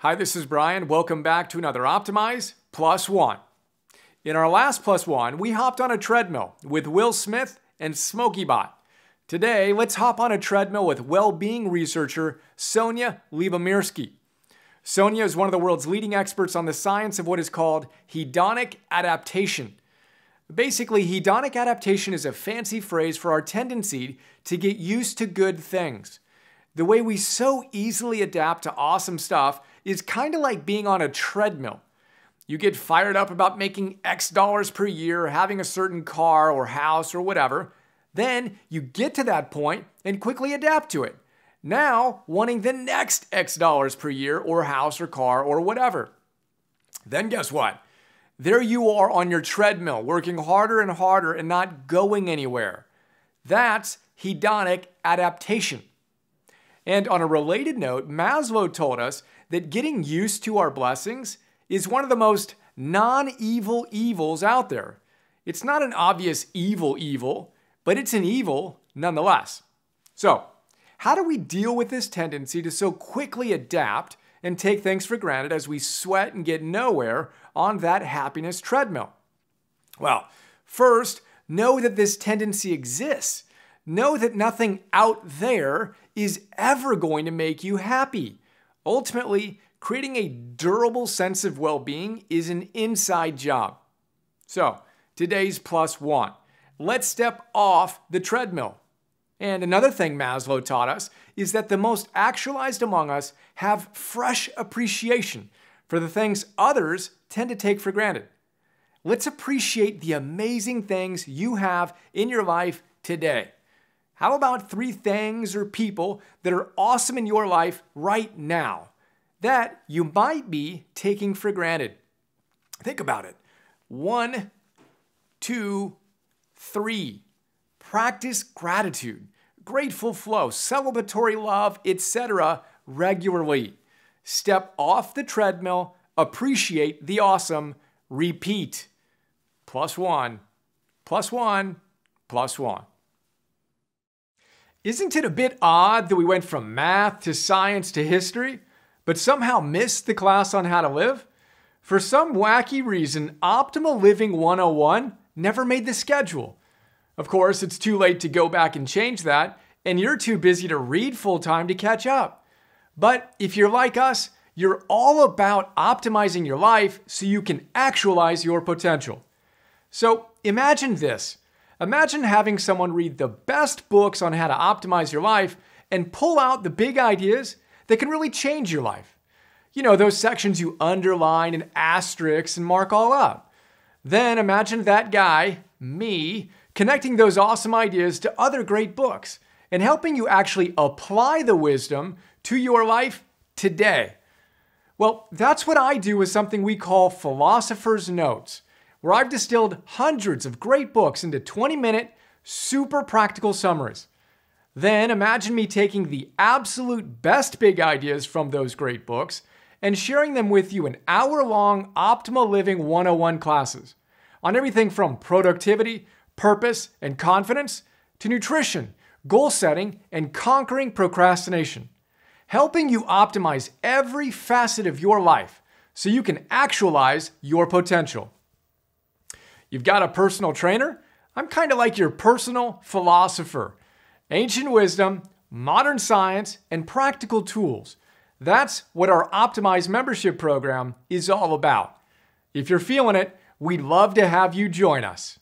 Hi, this is Brian. Welcome back to another Optimize Plus One. In our last Plus One, we hopped on a treadmill with Will Smith and Smokeybot. Today, let's hop on a treadmill with well-being researcher Sonja Lyubomirsky. Sonja is one of the world's leading experts on the science of what is called hedonic adaptation. Basically, hedonic adaptation is a fancy phrase for our tendency to get used to good things. The way we so easily adapt to awesome stuff is kind of like being on a treadmill. You get fired up about making X dollars per year, having a certain car or house or whatever. Then you get to that point and quickly adapt to it. Now, wanting the next X dollars per year or house or car or whatever. Then guess what? There you are on your treadmill, working harder and harder and not going anywhere. That's hedonic adaptation. And on a related note, Maslow told us that getting used to our blessings is one of the most non-evil evils out there. It's not an obvious evil, but it's an evil nonetheless. So, how do we deal with this tendency to so quickly adapt and take things for granted as we sweat and get nowhere on that happiness treadmill? Well, first, know that this tendency exists. Know that nothing out there is ever going to make you happy. Ultimately, creating a durable sense of well-being is an inside job. So, today's plus one. Let's step off the treadmill. And another thing Maslow taught us is that the most actualized among us have fresh appreciation for the things others tend to take for granted. Let's appreciate the amazing things you have in your life today. How about 3 things or people that are awesome in your life right now that you might be taking for granted? Think about it. 1, 2, 3. Practice gratitude, grateful flow, celebratory love, etc. regularly. Step off the treadmill, appreciate the awesome, repeat. Plus one, plus one, plus one. Isn't it a bit odd that we went from math to science to history, but somehow missed the class on how to live? For some wacky reason, Optimal Living 101 never made the schedule. Of course, it's too late to go back and change that, and you're too busy to read full-time to catch up. But if you're like us, you're all about optimizing your life so you can actualize your potential. So imagine this. Imagine having someone read the best books on how to optimize your life and pull out the big ideas that can really change your life. You know, those sections you underline and asterisks and mark all up. Then imagine that guy, me, connecting those awesome ideas to other great books and helping you actually apply the wisdom to your life today. Well, that's what I do with something we call PhilosophersNotes, where I've distilled hundreds of great books into 20-minute, super practical summaries. Then imagine me taking the absolute best big ideas from those great books and sharing them with you in hour-long Optimal Living 101 classes on everything from productivity, purpose, and confidence to nutrition, goal setting, and conquering procrastination, helping you optimize every facet of your life so you can actualize your potential. You've got a personal trainer? I'm kind of like your personal philosopher. Ancient wisdom, modern science, and practical tools. That's what our Optimize membership program is all about. If you're feeling it, we'd love to have you join us.